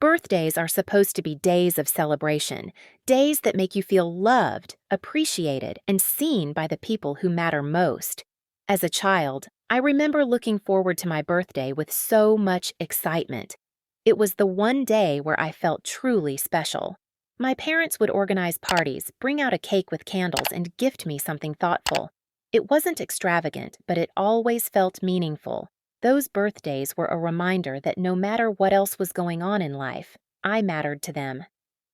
Birthdays are supposed to be days of celebration, days that make you feel loved, appreciated, and seen by the people who matter most. As a child, I remember looking forward to my birthday with so much excitement. It was the one day where I felt truly special. My parents would organize parties, bring out a cake with candles, and gift me something thoughtful. It wasn't extravagant, but it always felt meaningful. Those birthdays were a reminder that no matter what else was going on in life, I mattered to them.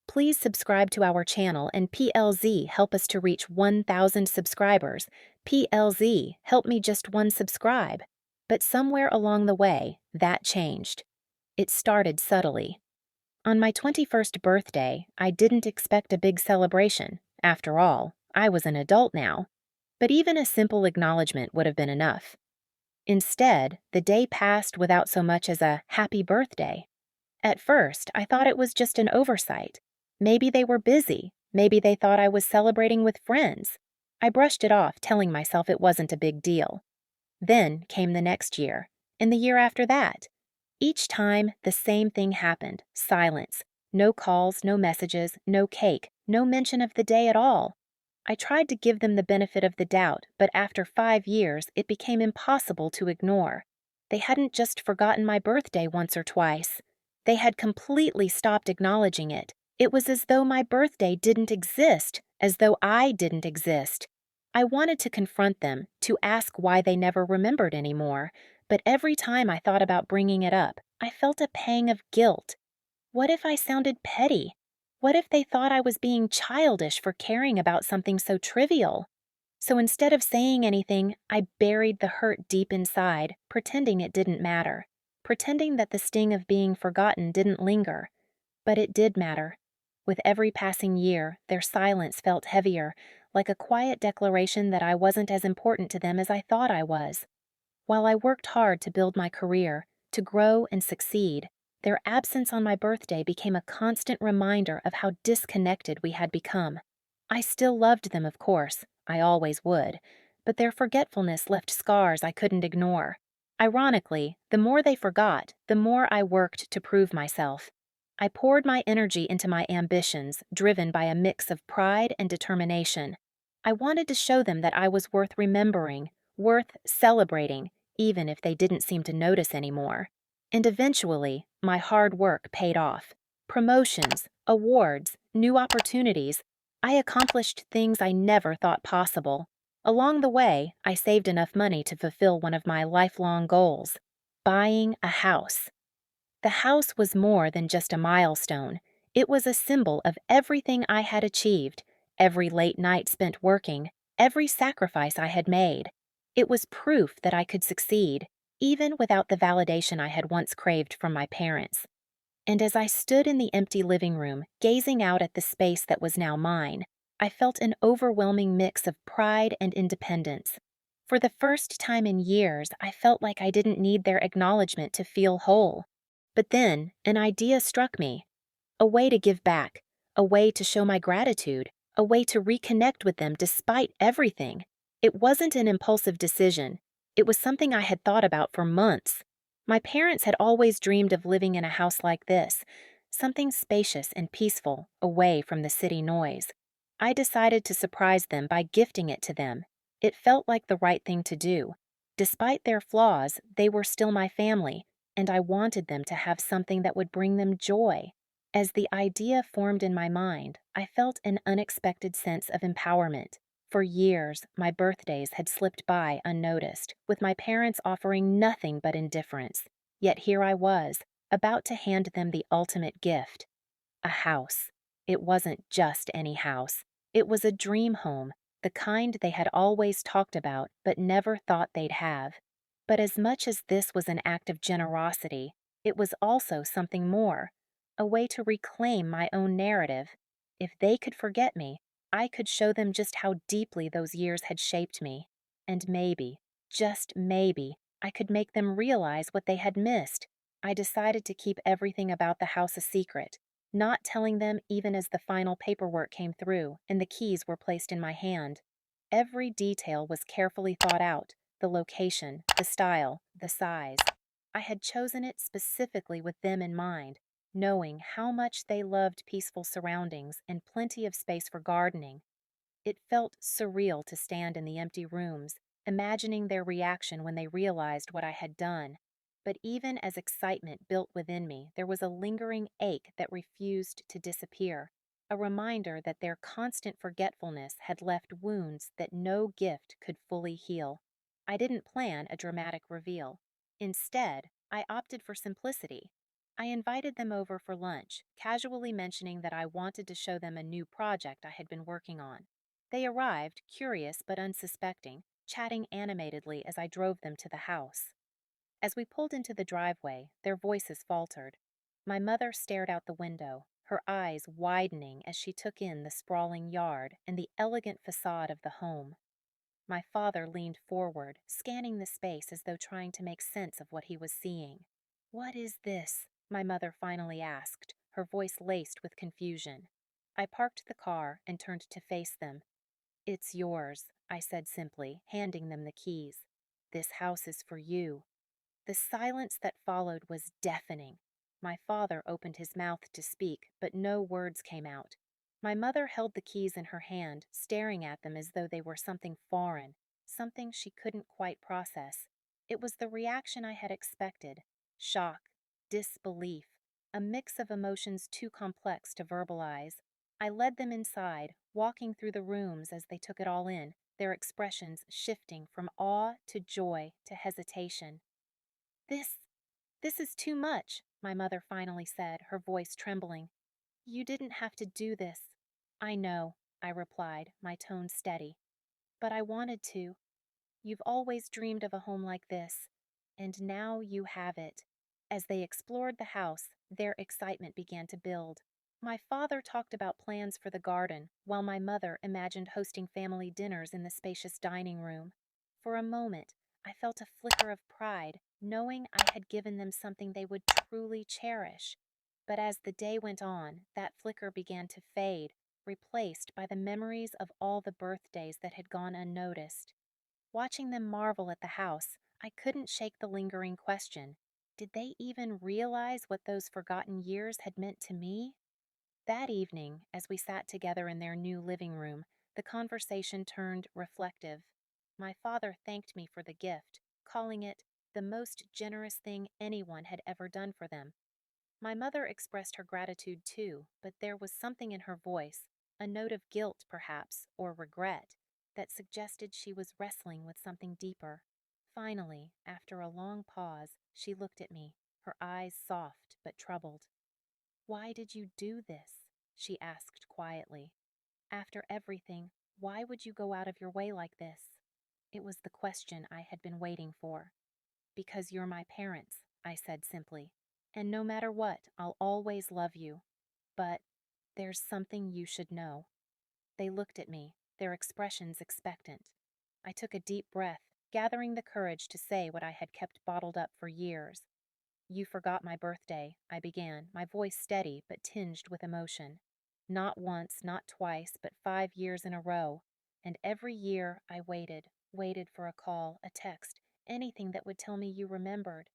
Please subscribe to our channel and PLZ help us to reach 1,000 subscribers. PLZ, help me just one subscribe. But somewhere along the way, that changed. It started subtly. On my 21st birthday, I didn't expect a big celebration. After all, I was an adult now. But even a simple acknowledgement would have been enough. Instead, the day passed without so much as a happy birthday. At first, I thought it was just an oversight. Maybe they were busy. Maybe they thought I was celebrating with friends. I brushed it off, telling myself it wasn't a big deal. Then came the next year, and the year after that. Each time, the same thing happened: silence. No calls, no messages, no cake, no mention of the day at all. I tried to give them the benefit of the doubt, but after 5 years, it became impossible to ignore. They hadn't just forgotten my birthday once or twice. They had completely stopped acknowledging it. It was as though my birthday didn't exist, as though I didn't exist. I wanted to confront them, to ask why they never remembered anymore, but every time I thought about bringing it up, I felt a pang of guilt. What if I sounded petty? What if they thought I was being childish for caring about something so trivial? So instead of saying anything, I buried the hurt deep inside, pretending it didn't matter, pretending that the sting of being forgotten didn't linger. But it did matter. With every passing year, their silence felt heavier, like a quiet declaration that I wasn't as important to them as I thought I was. While I worked hard to build my career, to grow and succeed, their absence on my birthday became a constant reminder of how disconnected we had become. I still loved them, of course, I always would, but their forgetfulness left scars I couldn't ignore. Ironically, the more they forgot, the more I worked to prove myself. I poured my energy into my ambitions, driven by a mix of pride and determination. I wanted to show them that I was worth remembering, worth celebrating, even if they didn't seem to notice anymore. And eventually, my hard work paid off. Promotions, awards, new opportunities. I accomplished things I never thought possible. Along the way, I saved enough money to fulfill one of my lifelong goals: buying a house. The house was more than just a milestone. It was a symbol of everything I had achieved, every late night spent working, every sacrifice I had made. It was proof that I could succeed, even without the validation I had once craved from my parents. And as I stood in the empty living room, gazing out at the space that was now mine, I felt an overwhelming mix of pride and independence. For the first time in years, I felt like I didn't need their acknowledgement to feel whole. But then, an idea struck me. A way to give back, a way to show my gratitude, a way to reconnect with them despite everything. It wasn't an impulsive decision. It was something I had thought about for months. My parents had always dreamed of living in a house like this, something spacious and peaceful, away from the city noise. I decided to surprise them by gifting it to them. It felt like the right thing to do. Despite their flaws, they were still my family, and I wanted them to have something that would bring them joy. As the idea formed in my mind, I felt an unexpected sense of empowerment. For years, my birthdays had slipped by unnoticed, with my parents offering nothing but indifference. Yet here I was, about to hand them the ultimate gift: a house. It wasn't just any house. It was a dream home, the kind they had always talked about but never thought they'd have. But as much as this was an act of generosity, it was also something more, a way to reclaim my own narrative. If they could forget me, I could show them just how deeply those years had shaped me. And maybe, just maybe, I could make them realize what they had missed. I decided to keep everything about the house a secret, not telling them even as the final paperwork came through and the keys were placed in my hand. Every detail was carefully thought out: the location, the style, the size. I had chosen it specifically with them in mind. knowing how much they loved peaceful surroundings and plenty of space for gardening. It felt surreal to stand in the empty rooms, imagining their reaction when they realized what I had done. But even as excitement built within me, there was a lingering ache that refused to disappear, a reminder that their constant forgetfulness had left wounds that no gift could fully heal. I didn't plan a dramatic reveal. Instead, I opted for simplicity. I invited them over for lunch, casually mentioning that I wanted to show them a new project I had been working on. They arrived, curious but unsuspecting, chatting animatedly as I drove them to the house. As we pulled into the driveway, their voices faltered. My mother stared out the window, her eyes widening as she took in the sprawling yard and the elegant facade of the home. My father leaned forward, scanning the space as though trying to make sense of what he was seeing. "What is this?" my mother finally asked, her voice laced with confusion. I parked the car and turned to face them. "It's yours," I said simply, handing them the keys. "This house is for you." The silence that followed was deafening. My father opened his mouth to speak, but no words came out. My mother held the keys in her hand, staring at them as though they were something foreign, something she couldn't quite process. It was the reaction I had expected: shock, disbelief, a mix of emotions too complex to verbalize. I led them inside, walking through the rooms as they took it all in, their expressions shifting from awe to joy to hesitation. This, this is too much," my mother finally said, her voice trembling. "You didn't have to do this." "I know," I replied, my tone steady. "But I wanted to. You've always dreamed of a home like this, and now you have it." As they explored the house, their excitement began to build. My father talked about plans for the garden, while my mother imagined hosting family dinners in the spacious dining room. For a moment, I felt a flicker of pride, knowing I had given them something they would truly cherish. But as the day went on, that flicker began to fade, replaced by the memories of all the birthdays that had gone unnoticed. Watching them marvel at the house, I couldn't shake the lingering question: did they even realize what those forgotten years had meant to me? That evening, as we sat together in their new living room, the conversation turned reflective. My father thanked me for the gift, calling it the most generous thing anyone had ever done for them. My mother expressed her gratitude too, but there was something in her voice, a note of guilt perhaps, or regret, that suggested she was wrestling with something deeper. Finally, after a long pause, she looked at me, her eyes soft but troubled. "Why did you do this?" she asked quietly. "After everything, why would you go out of your way like this?" It was the question I had been waiting for. "Because you're my parents," I said simply. "And no matter what, I'll always love you. But there's something you should know." They looked at me, their expressions expectant. I took a deep breath, gathering the courage to say what I had kept bottled up for years. "You forgot my birthday," I began, my voice steady but tinged with emotion. "Not once, not twice, but 5 years in a row. And every year I waited for a call, a text, anything that would tell me you remembered.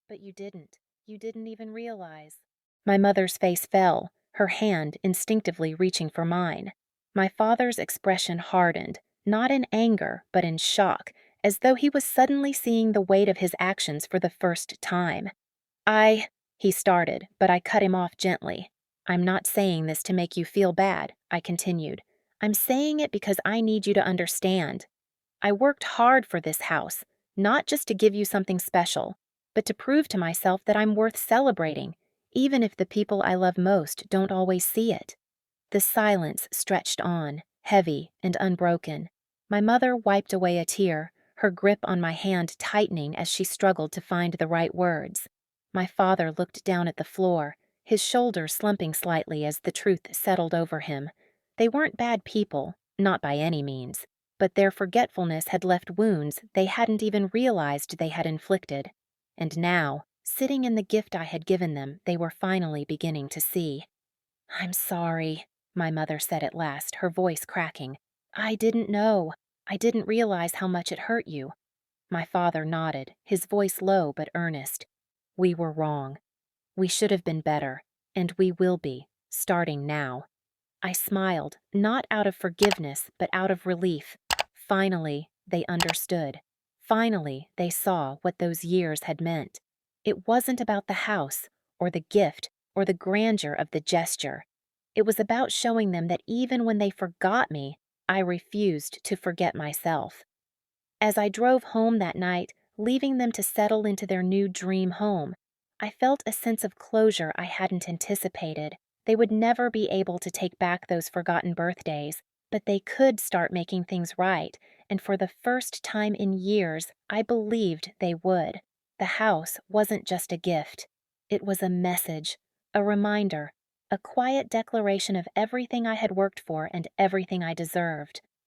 But you didn't. You didn't even realize." My mother's face fell, her hand instinctively reaching for mine. My father's expression hardened, not in anger, but in shock, as though he was suddenly seeing the weight of his actions for the first time. He started, but I cut him off gently. "I'm not saying this to make you feel bad," I continued. "I'm saying it because I need you to understand. I worked hard for this house, not just to give you something special, but to prove to myself that I'm worth celebrating, even if the people I love most don't always see it." The silence stretched on, heavy and unbroken. My mother wiped away a tear, her grip on my hand tightening as she struggled to find the right words. My father looked down at the floor, his shoulders slumping slightly as the truth settled over him. They weren't bad people, not by any means, but their forgetfulness had left wounds they hadn't even realized they had inflicted. And now, sitting in the gift I had given them, they were finally beginning to see. "I'm sorry," my mother said at last, her voice cracking. "I didn't know. I didn't realize how much it hurt you." My father nodded, his voice low but earnest. "We were wrong. We should have been better. And we will be, starting now. I smiled, not out of forgiveness, but out of relief. Finally, they understood. Finally, they saw what those years had meant. It wasn't about the house, or the gift, or the grandeur of the gesture. It was about showing them that even when they forgot me, I refused to forget myself. As I drove home that night, leaving them to settle into their new dream home, I felt a sense of closure I hadn't anticipated. They would never be able to take back those forgotten birthdays, but they could start making things right, and for the first time in years, I believed they would. The house wasn't just a gift. It was a message, a reminder, a quiet declaration of everything I had worked for and everything I deserved.